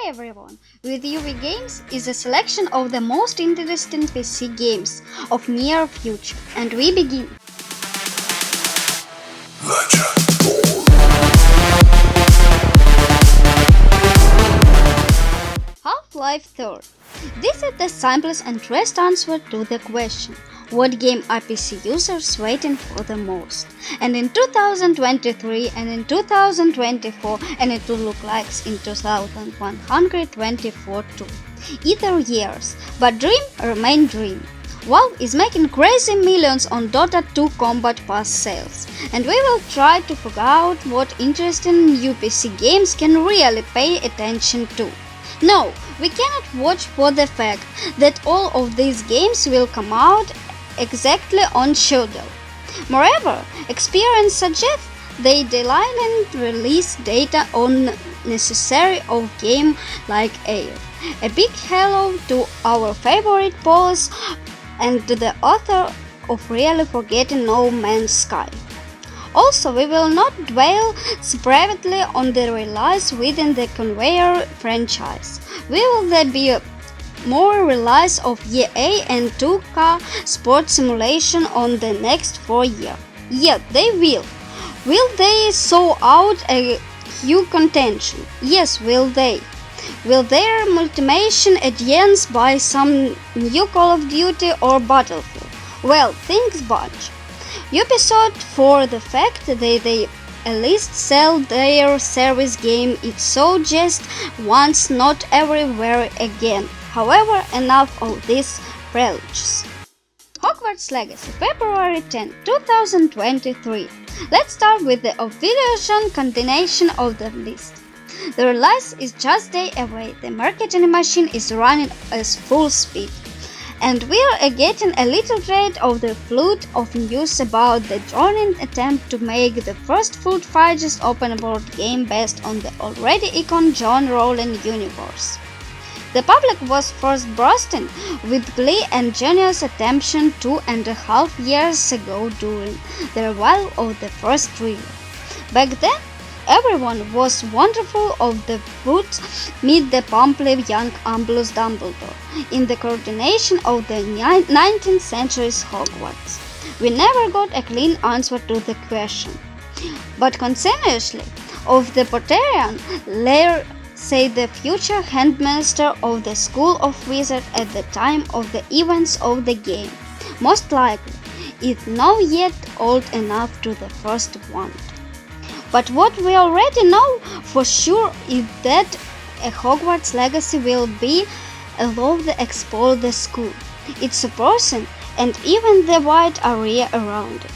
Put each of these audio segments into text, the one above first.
everyone! With ViGames is a selection of the most interesting PC games of near future, and we begin! Half-Life 3rd. This is the simplest and best answer to the question, what game are PC users waiting for the most? And in 2023 and in 2024 and it will look like in 2124 too. Either years, but dream remain dream. Valve is making crazy millions on Dota 2 Combat Pass sales, and we will try to figure out what interesting new PC games can really pay attention to. No, we cannot watch for the fact that all of these games will come out exactly on schedule. Moreover, experience suggests they didn't release data on necessary of game like Air. A big hello to our favorite Polis and to the author of Really Forgetting No Man's Sky. Also, we will not dwell separately on the release within the Conveyor franchise. Will there be more release of EA and 2K Sports Simulation on the next 4 years? Yeah, they will. Will they sow out a huge contention? Yes, will they. Will their multimation advanced by some new Call of Duty or Battlefield? Well, things budge. Ubisoft, for the fact that they at least sell their service game, it's so just once, not everywhere again. However, enough of these preludes. Hogwarts Legacy, February 10, 2023. Let's start with the official continuation of the list. The release is just a day away, the marketing machine is running at full speed. And we are getting a little tired of the flood of news about the drowning attempt to make the first full-fledged open-world game based on the already iconic John Rowling universe. The public was first bursting with glee and genius attention 2.5 years ago during the revival of the first thriller. Back then, everyone was wonderful of the foot meet the plumply young Albus Dumbledore in the coordination of the 19th century's Hogwarts. We never got a clean answer to the question. But continuously of the Potterian lair say the future headmaster of the School of Wizards at the time of the events of the game, most likely, is not yet old enough to the first one. But what we already know for sure is that a Hogwarts Legacy will be above the explore the school, its person, and even the wide area around it.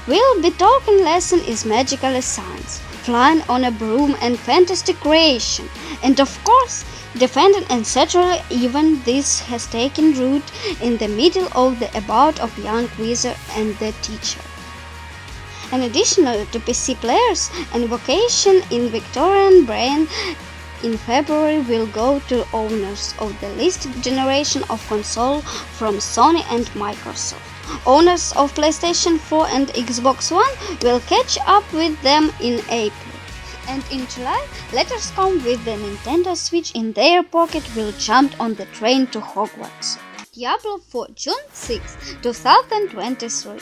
We'll be talking lesson is magical science, flying on a broom and fantastic creation, and of course, defending ancestral. Even this has taken root in the middle of the about of young wizard and the teacher. And additional to PC players, an vocation in Victorian brain in February will go to owners of the least generation of console from Sony and Microsoft. Owners of PlayStation 4 and Xbox One will catch up with them in April. And in July, letters come with the Nintendo Switch in their pocket will jump on the train to Hogwarts. Diablo 4, June 6, 2023.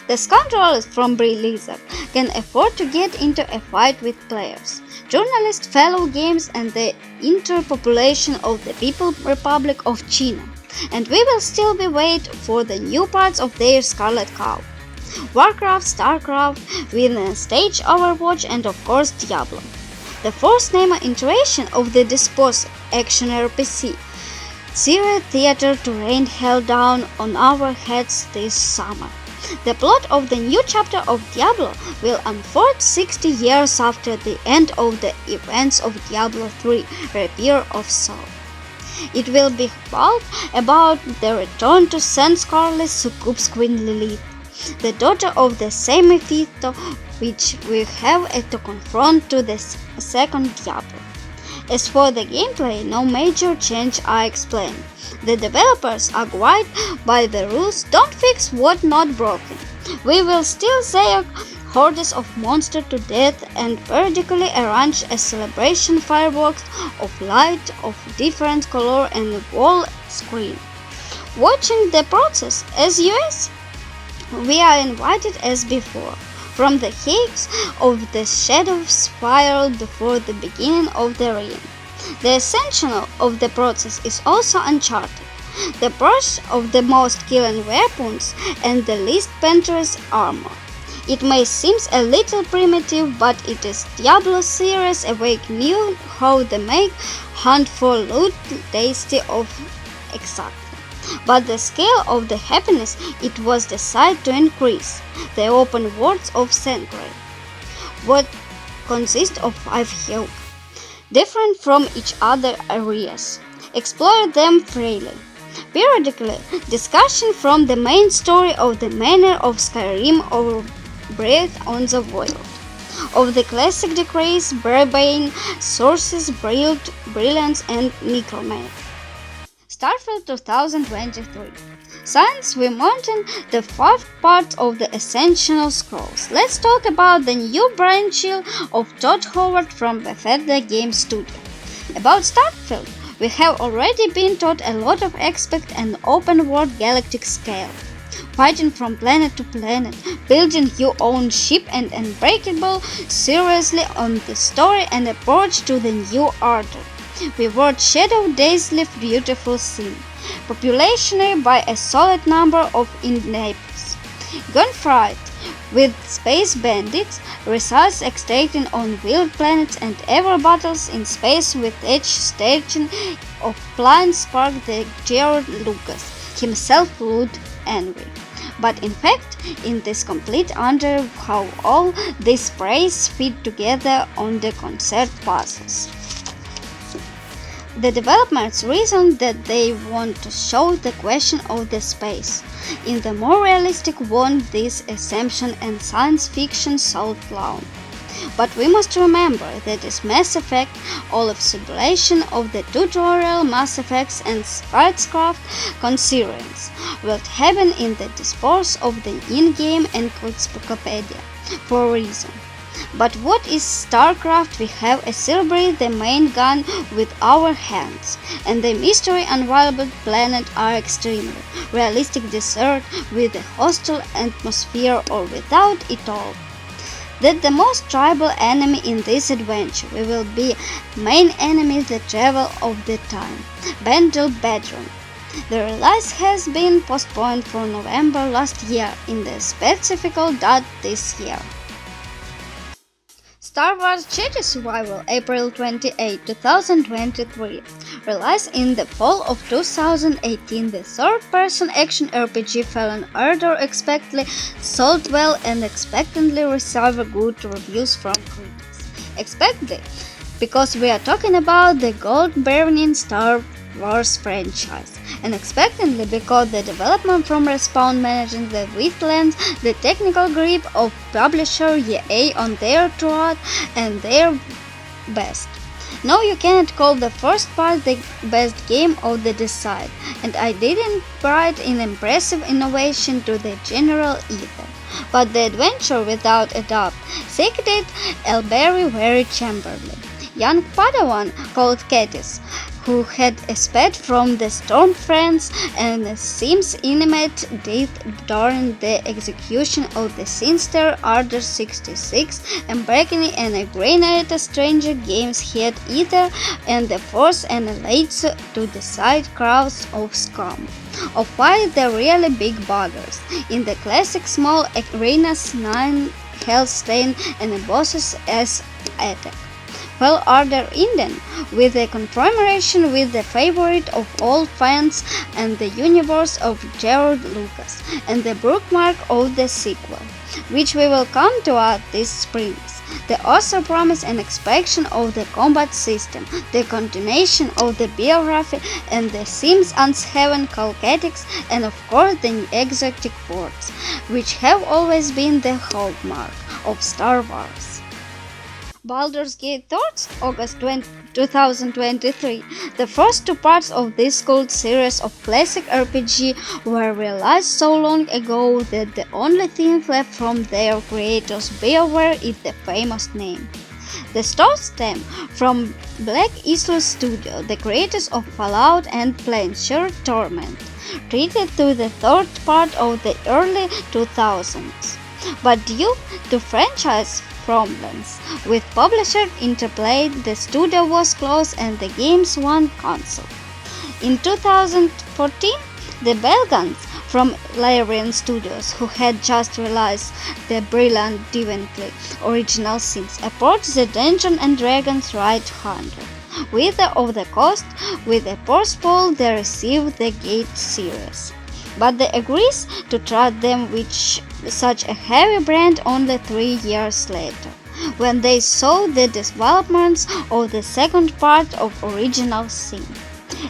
The scoundrels from Blizzard can afford to get into a fight with players, journalists, fellow games, and the interpopulation of the People's Republic of China. And we will still be waiting for the new parts of their Scarlet Cow. Warcraft, Starcraft, with a stage Overwatch, and of course Diablo. The first name iteration of the disposed action RPG series theater to rain hell down on our heads this summer. The plot of the new chapter of Diablo will unfold 60 years after the end of the events of Diablo 3 Repair of Soul. It will be about the return to St. Scarlet's succubus Queen Lilith, the daughter of the same Mephisto, which we have to confront to the second Diablo. As for the gameplay, no major change I explained. The developers are guided by the rules, don't fix what not broken. We will still say hordes of monsters to death, and periodically arrange a celebration fireworks of light of different color and a wall screen. Watching the process as US, we are invited as before. From the heights of the shadow spiral before the beginning of the reign. The essential of the process is also uncharted. The brush of the most killing weapons and the least dangerous armor. It may seem a little primitive, but it is Diablo series awake knew how to make hunt for loot tasty of exactly. But the scale of the happiness it was decided to increase. The open worlds of Sanctuary, what consist of 5 hills, different from each other areas. Explore them freely. Periodically, discussion from the main story of the manner of Skyrim or breath on the world. Of the classic decrees, barbarian, sources, brilliance, and necromancy. Starfield 2023. Since we mentioned the 5 parts of the Essential Scrolls, let's talk about the new brainchild of Todd Howard from Bethesda Game Studio. About Starfield, we have already been taught a lot of expect an open-world galactic scale. Fighting from planet to planet, building your own ship and unbreakable seriously on the story and approach to the new order. We watch Shadow Days' beautiful scene, populationary by a solid number of inhabitants. Gunfight with space bandits, results extracting on wild planets and ever battles in space with each station of planes spark the George Lucas, himself loot envy. But in fact, in this complete under how all these praise fit together on the concert puzzles. The developers reason that they want to show the question of the space. In the more realistic one, this assumption and science fiction solved long. But we must remember that this Mass Effect, all of simulation of the tutorial Mass Effects and spacecraft concerns will happen in the discourse of the in-game encyclopedia for a reason. But what is StarCraft? We have celebrate the main gun with our hands, and the mystery unviable planet are extremely realistic desert with a hostile atmosphere or without it all. That the most tribal enemy in this adventure we will be main enemy the travel of the time, Bandle Bedroom. The release has been postponed for November last year in the specific date this year. Star Wars Jedi Survival April 28, 2023. Released in the fall of 2018, the third-person action RPG Fallen Order expectedly sold well and expectantly received good reviews from critics. Expectedly, because we are talking about the gold-burning Star Wars franchise, and expectantly because the development from Respawn managing the wetlands, the technical grip of publisher EA on their throat and their best. No, you cannot call the first part the best game of the decade, and I didn't write an impressive innovation to the general either. But the adventure without a doubt succeeded Elberry very chamberlain. Young Padawan called Katis, who had escaped from the Stormfriends and seems intimate death during the execution of the sinister Order 66, embarking in a grenade stranger games head eater and the force annihilates to the side crowds of scum. Of why the really big buggers. In the classic small arenas 9 Hellstain and bosses as attack. Well, Order Eden, with a confirmation with the favorite of all fans and the universe of George Lucas, and the bookmark of the sequel, which we will come to at this spring. The author promised an expansion of the combat system, the continuation of the biography, and the themes and heaven cosmetics, and of course the new exotic ports, which have always been the hallmark of Star Wars. Baldur's Gate 3, August 2023. The first two parts of this cult series of classic RPG were realized so long ago that the only thing left from their creators BioWare is the famous name. The stars stem from Black Isle Studio, the creators of Fallout and Planesure Torment, treated to the third part of the early 2000s. But due to franchise problems with publisher interplay, the studio was closed and the games won cancelled. In 2014, the Belgians from Larian Studios, who had just released the brilliant Divently original Sims, approached the Dungeons and Dragons Right Hunter. Wither of the Coast, with a post poll they received the Gate series. But they agrees to trust them with such a heavy brand only 3 years later, when they saw the developments of the second part of original Sim,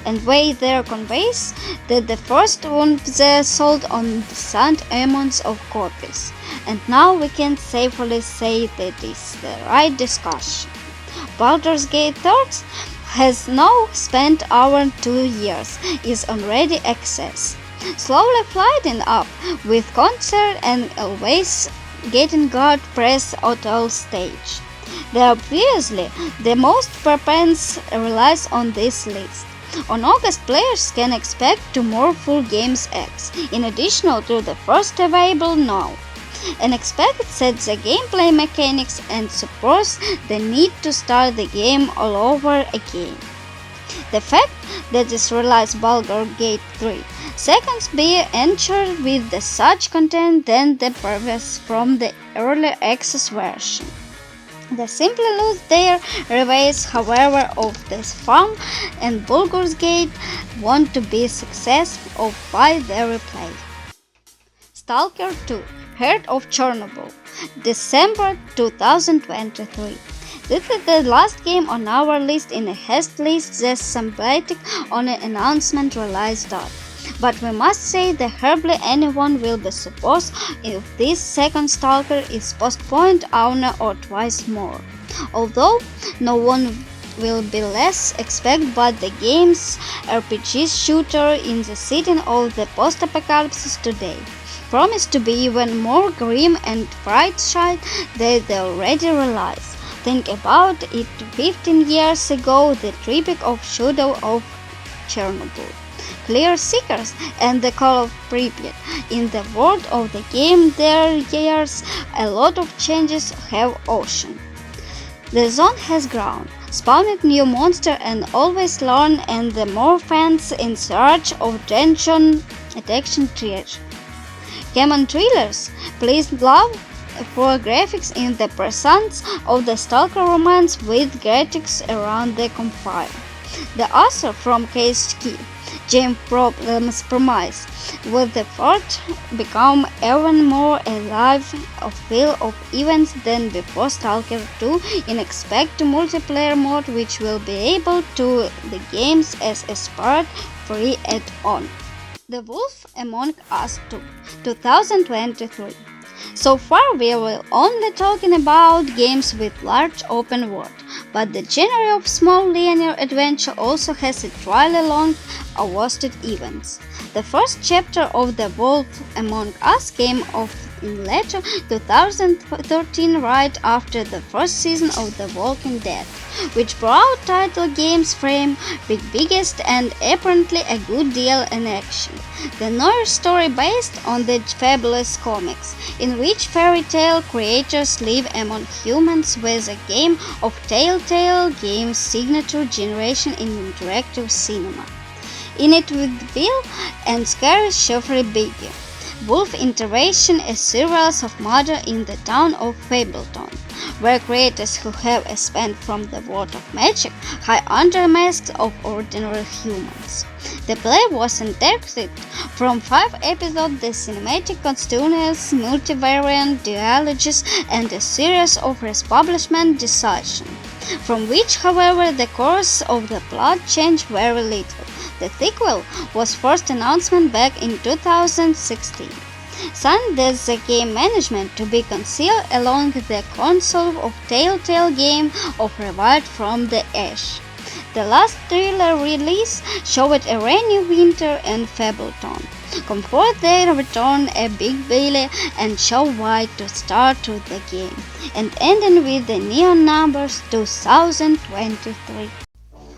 and weighed their convinced that the first one they sold on the St. amounts of copies, and now we can safely say that is the right discussion. Baldur's Gate 3 has now spent over 2 years, is already access. Slowly flying up with concert and always getting guard press at all stage. They are obviously the most propense release on this list. On August, players can expect 2 more full games X, in addition to the first available now. And expect that the gameplay mechanics and suppose the need to start the game all over again. The fact that this release Baldur Gate 3 seconds be ensured with the such content than the previous from the early access version. They simply lose their reveals, however, of this farm, and Baldur's Gate want to be successful by their replay. S.T.A.L.K.E.R 2 Heart of Chernobyl, December 2023. This is the last game on our list in a haste list that's symbolic on an announcement release date. But we must say that hardly anyone will be surprised if this second Stalker is postponed one or twice more. Although no one will be less expect but the game's RPG shooter in the setting of the post-apocalypse today promise to be even more grim and bright-eyed than they already realized. Think about it, 15 years ago the Tribute of Shadow of Chernobyl, Clear Seekers, and the Call of Pripyat. In the world of the game there years a lot of changes have ocean. The zone has grown, spawned new monsters and always learn, and the more fans in search of dungeon detection treasure. Common thrillers, please love for graphics in the presence of the Stalker romance with graphics around the campfire. The author from KSK, James Problems Promise, will the fourth become even more alive of feel of events than before S.T.A.L.K.E.R 2 in expect multiplayer mode which will be able to the games as a separate free add-on. The Wolf Among Us 2, 2023. So far we were only talking about games with large open world, but the genre of small linear adventure also has a truly long awaited events. The first chapter of The Wolf Among Us came off in late 2013 right after the first season of The Walking Dead, which brought title game's frame with biggest and apparently a good deal in action. The noir story based on the fabulous comics, in which fairy tale creatures live among humans with a game of Telltale Games' signature generation in interactive cinema. In it with Bill and scary Jeffrey Biggie. Wolf intervention is serials of murder in the town of Fableton, where creators who have escaped from the world of magic hide under masks of ordinary humans. The play was interpreted from 5 episodes, the cinematic continues, multivariant dialogues, and a series of republishment decisions, from which, however, the course of the plot changed very little. The sequel was first announced back in 2016. Signed as the game management to be concealed along the console of Telltale game of Revived from the Ash. The last trailer release showed a rainy winter in Fableton. Comfort their return a big Billy and show white to start to the game, and ending with the neon numbers 2023.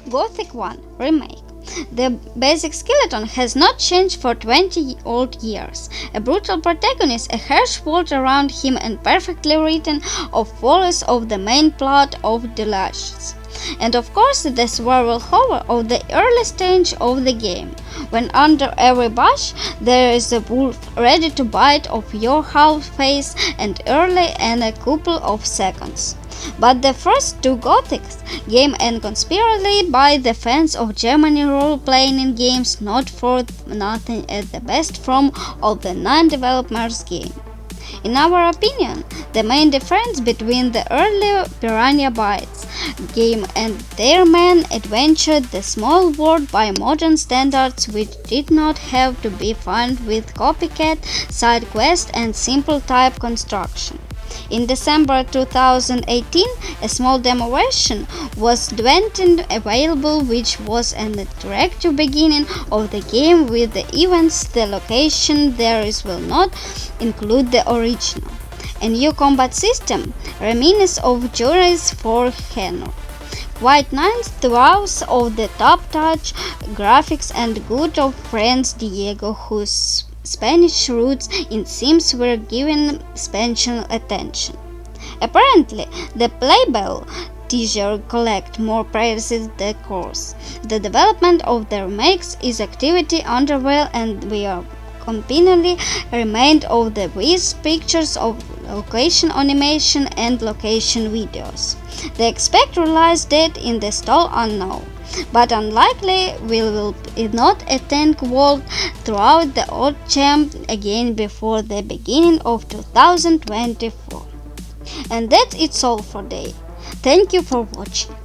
Gothic 1 Remake. The basic skeleton has not changed for 20 old years. A brutal protagonist, a harsh world around him, and perfectly written of follies of the main plot of The Last. And of course the survival horror of the early stage of the game, when under every bush there is a wolf ready to bite off your whole face and early in a couple of seconds. But the first two Gothic games and conspiracy by the fans of Germany role-playing games, not for nothing at the best from all the 9 developers game. In our opinion, the main difference between the early Piranha Bytes game and their main adventure, the small world by modern standards, which did not have to be fun with copycat side quests and simple type construction. In December 2018, a small demo version was available, which was an interactive beginning of the game with the events. The location there is will not include the original. A new combat system, reminiscent of Journeys for Henry. Quite nice throughout of the top-touch graphics and good old friends Diego, whose Spanish roots in Sims were given special attention. Apparently, the playable teaser collect more praises than course. The development of the remakes is activity underway, and we are continually reminded of the with pictures of location animation and location videos. They expect release date in the stall unknown, but unlikely we will not attend World throughout the old champ again before the beginning of 2024. And that's it all for today. Thank you for watching.